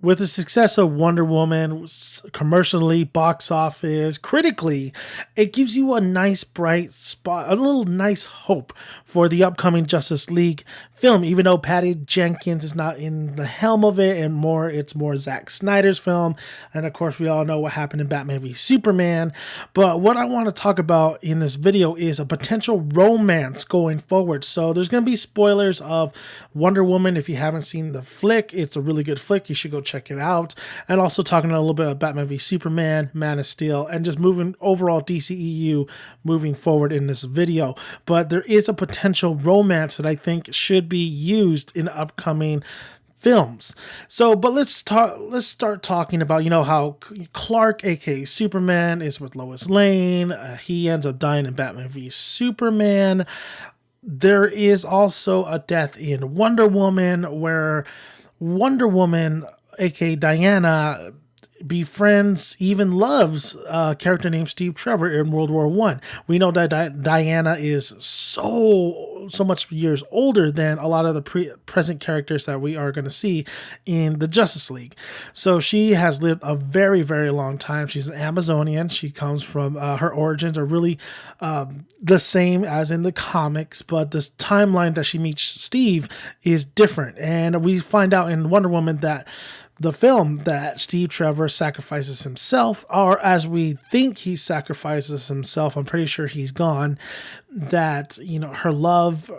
With the success of Wonder Woman, commercially, box office, critically, it gives you a nice bright spot, a little nice hope for the upcoming Justice League film, even though Patty Jenkins is not in the helm of it, and it's more Zack Snyder's film. And of course, we all know what happened in Batman v Superman. But what I want to talk about in this video is a potential romance going forward. So there's going to be spoilers of Wonder Woman. If you haven't seen the flick, it's a really good flick. You should go check it out. And also talking a little bit about Batman v Superman, Man of Steel, and just moving overall DCEU moving forward in this video. But there is a potential romance that I think should be used in upcoming films. So, but let's start talking about, how Clark, aka Superman, is with Lois Lane. He ends up dying in Batman v Superman. There is also a death in Wonder Woman, where Wonder Woman, aka Diana, befriends, even loves a character named Steve Trevor in World War I. We know that Diana is so much years older than a lot of the present characters that we are going to see in the Justice League. So she has lived a very, very long time. She's an Amazonian. She comes from, her origins are really the same as in the comics, but this timeline that she meets Steve is different. And we find out in Wonder Woman that the film that Steve Trevor sacrifices himself, or as we think he sacrifices himself, I'm pretty sure he's gone, that, her lover,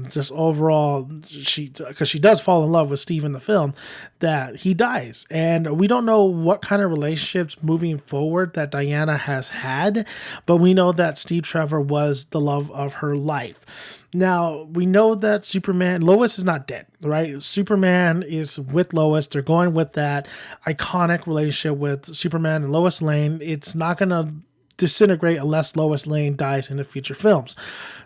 just overall, because she does fall in love with Steve in the film, that he dies. And we don't know what kind of relationships moving forward that Diana has had, but we know that Steve Trevor was the love of her life. Now, we know that Lois is not dead, right? Superman is with Lois. They're going with that iconic relationship with Superman and Lois Lane. It's not going to disintegrate unless Lois Lane dies in the future films.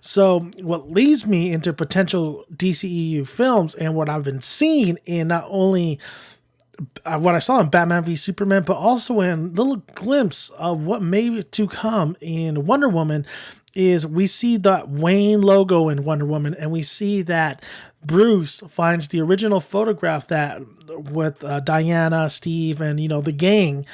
So what leads me into potential DCEU films, and what I've been seeing in not only what I saw in Batman v Superman, but also in little glimpse of what may to come in Wonder Woman, is we see that Wayne logo in Wonder Woman, and we see that Bruce finds the original photograph that with Diana, Steve, and the gang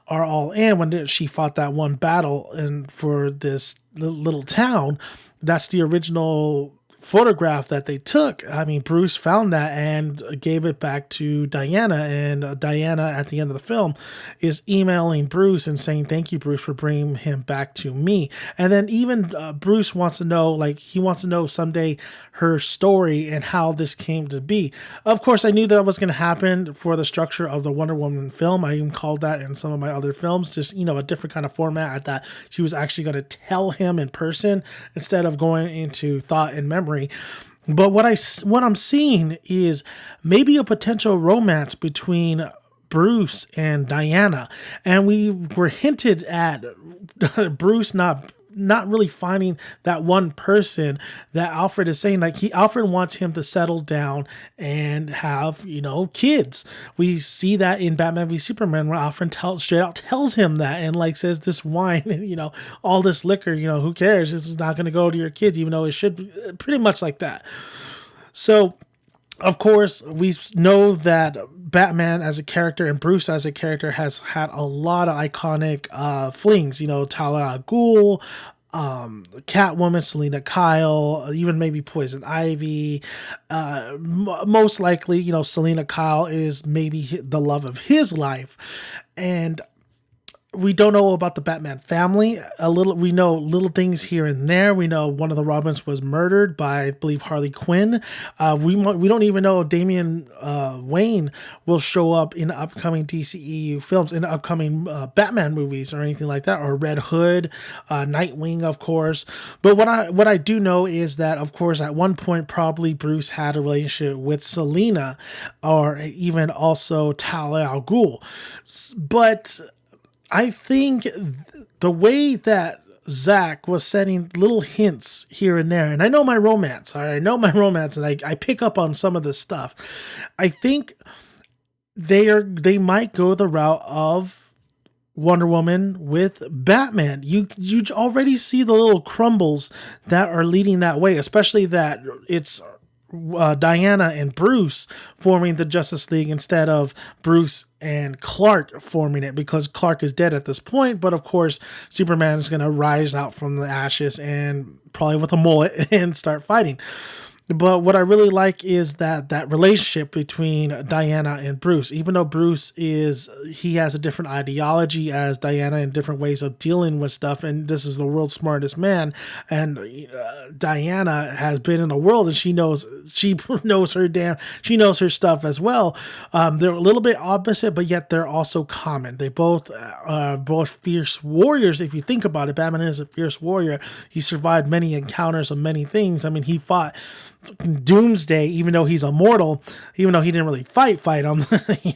are all in when she fought that one battle and for this little town. That's the original photograph that they took. I mean, Bruce found that and gave it back to Diana, and Diana at the end of the film is emailing Bruce and saying, "Thank you, Bruce, for bringing him back to me." And then even Bruce wants to know, he wants to know someday her story and how this came to be. Of course, I knew that was going to happen for the structure of the Wonder Woman film. I even called that in some of my other films, just, a different kind of format. I thought she was actually going to tell him in person instead of going into thought and memory. But what I'm seeing is maybe a potential romance between Bruce and Diana, and we were hinted at Bruce not really finding that one person that Alfred is saying. Alfred wants him to settle down and have, kids. We see that in Batman v Superman, where Alfred straight out tells him that, and says this wine and, all this liquor, who cares? This is not going to go to your kids, even though it should be pretty much like that. So, of course, we know that Batman as a character and Bruce as a character has had a lot of iconic flings. Talia al Ghul, Catwoman, Selena Kyle, even maybe Poison Ivy. Most likely, Selena Kyle is maybe the love of his life. And we don't know about the Batman family. We know little things here and there. We know one of the Robins was murdered by, I believe, Harley Quinn. We don't even know Damian Wayne will show up in upcoming DCEU films, in the upcoming Batman movies or anything like that, or Red Hood, Nightwing, of course. But what I do know is that, of course, at one point probably Bruce had a relationship with Selena, or even also Talia al Ghul. But I think the way that Zack was setting little hints here and there, and I know my romance, all right? I know my romance, and I pick up on some of this stuff. I think they might go the route of Wonder Woman with Batman. You already see the little crumbles that are leading that way, especially that it's Diana and Bruce forming the Justice League instead of Bruce and Clark forming it, because Clark is dead at this point. But of course, Superman is going to rise out from the ashes and probably with a mullet and start fighting. But what I really like is that relationship between Diana and Bruce. Even though he has a different ideology as Diana and different ways of dealing with stuff, and this is the world's smartest man, and Diana has been in the world and she knows her stuff as well. They're a little bit opposite, but yet they're also common. They both fierce warriors. If you think about it, Batman is a fierce warrior. He survived many encounters of many things. I mean, he fought Doomsday, even though he's immortal, even though he didn't really fight him.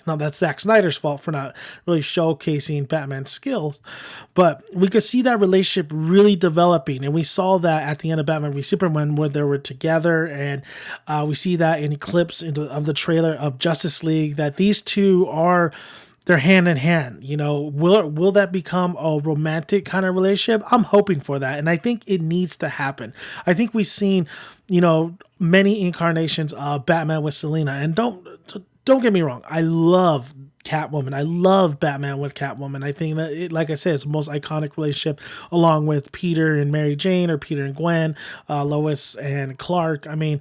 That's Zack Snyder's fault for not really showcasing Batman's skills. But we could see that relationship really developing, and we saw that at the end of Batman v Superman, where they were together, and we see that in clips of the trailer of Justice League, that these two they're hand in hand. Will that become a romantic kind of relationship? I'm hoping for that, and I think it needs to happen. I think we've seen, many incarnations of Batman with Selina, and don't get me wrong, I love Catwoman. I love Batman with Catwoman. I think that, like I said, it's the most iconic relationship, along with Peter and Mary Jane, or Peter and Gwen, Lois and Clark. I mean,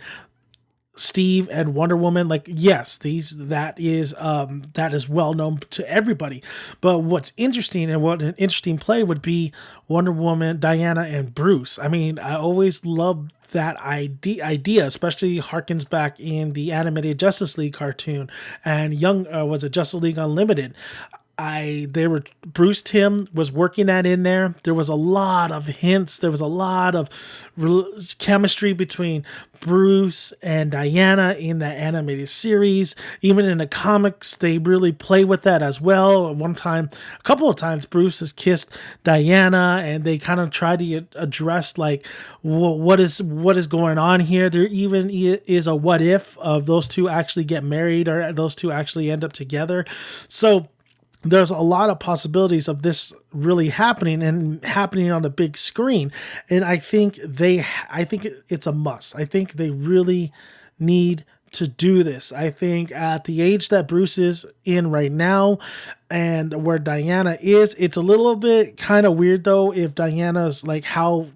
Steve and Wonder Woman, yes, that is well known to everybody. But what's interesting, and what an interesting play would be, Wonder Woman, Diana, and Bruce. I mean, I always loved that idea, especially harkens back in the animated Justice League cartoon, and was it Justice League Unlimited? Bruce Timm was working that in there. There was a lot of hints. There was a lot of chemistry between Bruce and Diana in that animated series. Even in the comics, they really play with that as well. A couple of times, Bruce has kissed Diana, and they kind of try to address what is going on here. There even is a what if of those two actually get married, or those two actually end up together. So there's a lot of possibilities of this really happening, and happening on the big screen. And I think it's a must. I think they really need to do this. I think at the age that Bruce is in right now, and where Diana is, it's a little bit kind of weird though, if Diana's how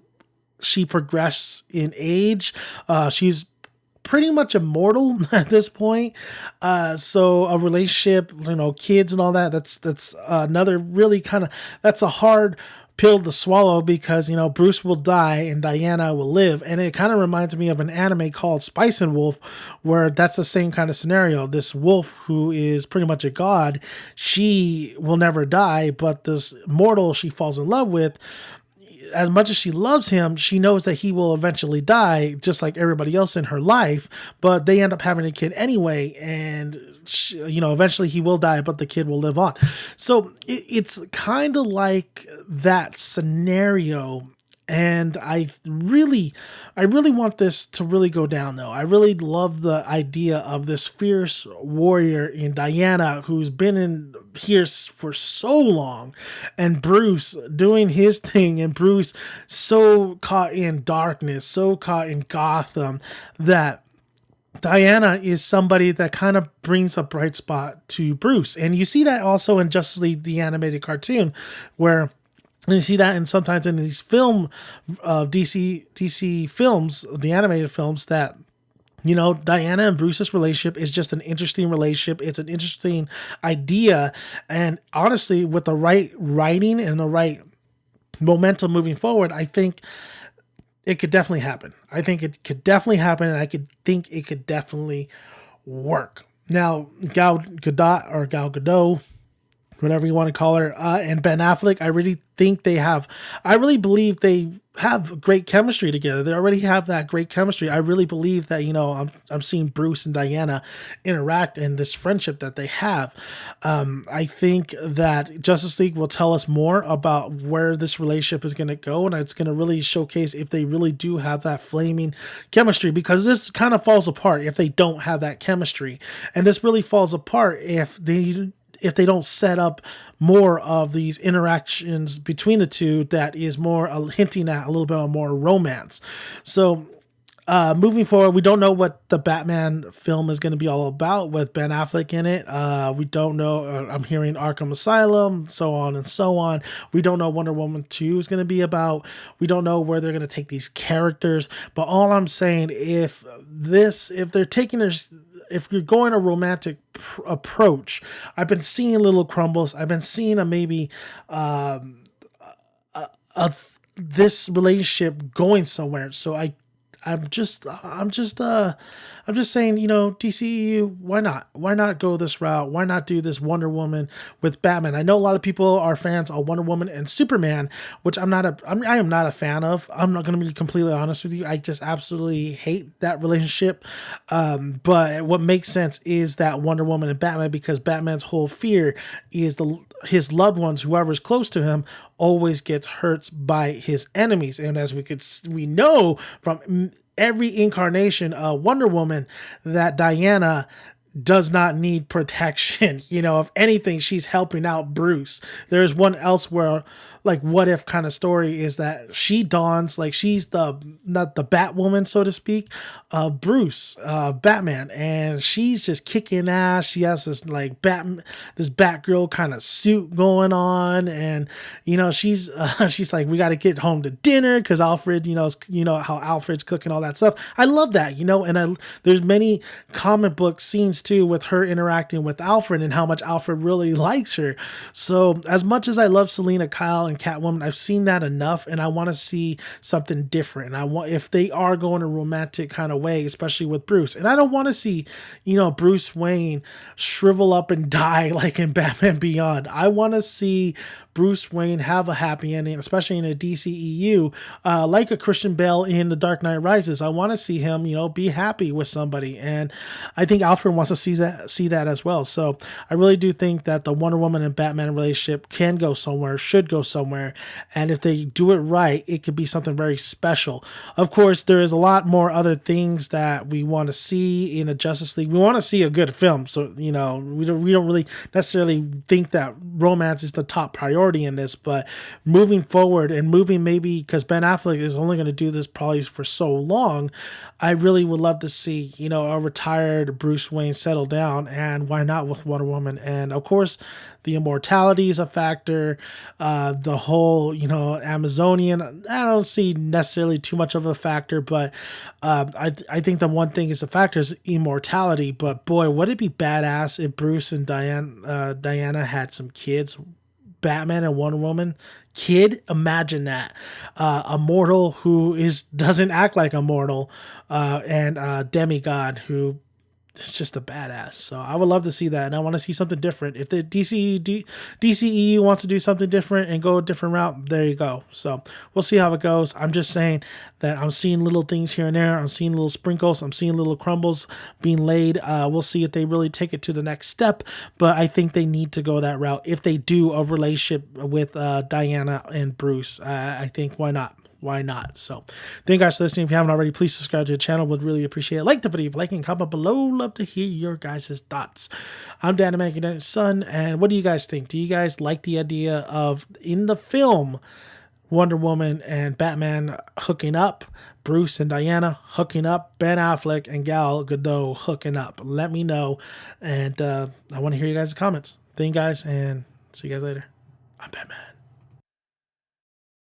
she progressed in age. She's pretty much immortal at this point. So a relationship, kids and all that's another really that's a hard pill to swallow, because, Bruce will die and Diana will live. And it kind of reminds me of an anime called Spice and Wolf, where that's the same kind of scenario. This wolf, who is pretty much a god, she will never die, but this mortal she falls in love with, as much as she loves him, she knows that he will eventually die, just like everybody else in her life. But they end up having a kid anyway, and eventually he will die, but the kid will live on. So it's kind of like that scenario. And I really want this to really go down, though. I really love the idea of this fierce warrior in Diana, who's been in here for so long, and Bruce doing his thing, and Bruce so caught in darkness, so caught in Gotham, that Diana is somebody that kind of brings a bright spot to Bruce. And you see that also in Justice League, the animated cartoon, where and you see that, and sometimes in these DC films, the animated films, that Diana and Bruce's relationship is just an interesting relationship. It's an interesting idea, and honestly, with the right writing and the right momentum moving forward, I think it could definitely happen. And I think it could definitely work. Now, Gal Gadot, whatever you want to call her, and Ben Affleck, I really believe they have great chemistry together. They already have that great chemistry. I really believe that, I'm seeing Bruce and Diana interact, and this friendship that they have. I think that Justice League will tell us more about where this relationship is going to go, and it's going to really showcase if they really do have that flaming chemistry, because this kind of falls apart if they don't have that chemistry. And this really falls apart if they don't set up more of these interactions between the two that is more hinting at a little bit of more romance. So Moving forward, we don't know what the Batman film is going to be all about with Ben Affleck in it. We don't know. I'm hearing Arkham Asylum, so on and so on. We don't know Wonder Woman 2 is going to be about. We don't know where they're going to take these characters. But all I'm saying, if they're taking this, if you're going a romantic approach, I've been seeing little crumbles. I've been seeing a this relationship going somewhere. So I'm just saying, DCEU, why not? Why not go this route? Why not do this Wonder Woman with Batman? I know a lot of people are fans of Wonder Woman and Superman, which I am not a fan of. I'm not going to be completely honest with you. I just absolutely hate that relationship. But what makes sense is that Wonder Woman and Batman, because Batman's whole fear is his loved ones, whoever's close to him, always gets hurt by his enemies. And as we know from every incarnation of Wonder Woman, that Diana does not need protection. If anything, she's helping out Bruce. There's one elsewhere, like what if kind of story, is that she dons, like she's not the Batwoman, so to speak, of Bruce, Batman, and she's just kicking ass. She has this like this Batgirl kind of suit going on, and she's like, we got to get home to dinner because Alfred, how Alfred's cooking all that stuff. I love that, and there's many comic book scenes too with her interacting with Alfred and how much Alfred really likes her. So as much as I love Selena Kyle and Catwoman, I've seen that enough, and I want to see something different. And if they are going a romantic kind of way, especially with Bruce, and I don't want to see, Bruce Wayne shrivel up and die like in Batman Beyond. I want to see Bruce Wayne have a happy ending, especially in a DCEU, like a Christian Bale in The Dark Knight Rises. I want to see him, be happy with somebody, and I think Alfred wants to see that as well. So I really do think that the Wonder Woman and Batman relationship can go somewhere, should go somewhere, and if they do it right, it could be something very special. Of course, there is a lot more other things that we want to see in a Justice League. We want to see a good film, so we don't really necessarily think that romance is the top priority in this, but moving forward and maybe because Ben Affleck is only going to do this probably for so long, I really would love to see a retired Bruce Wayne settle down, and why not with Wonder Woman? And of course, the immortality is a factor. The whole Amazonian, I don't see necessarily too much of a factor, but I think the one thing is a factor is immortality. But boy, would it be badass if Bruce and Diana had some kids, Batman and Wonder Woman kid. Imagine that, a mortal who doesn't act like a mortal, and a demigod who is just a badass. So I would love to see that, and I want to see something different. If the DCEU wants to do something different and go a different route, there you go. So we'll see how it goes. I'm just saying that I'm seeing little things here and there. I'm seeing little sprinkles. I'm seeing little crumbles being laid. We'll see if they really take it to the next step, but I think they need to go that route. If they do a relationship with Diana and Bruce, I think why not? Why not? So thank you guys for listening. If you haven't already, please subscribe to the channel. Would really appreciate it. Like the video, like and comment below. Love to hear your guys' thoughts. I'm Dan Mackey's son, and what do you guys think? Do you guys like the idea of, in the film, Wonder Woman and Batman hooking up, Bruce and Diana hooking up, Ben Affleck and Gal Gadot hooking up? Let me know, and I want to hear you guys' comments. Thank you guys, and see you guys later. I'm Batman.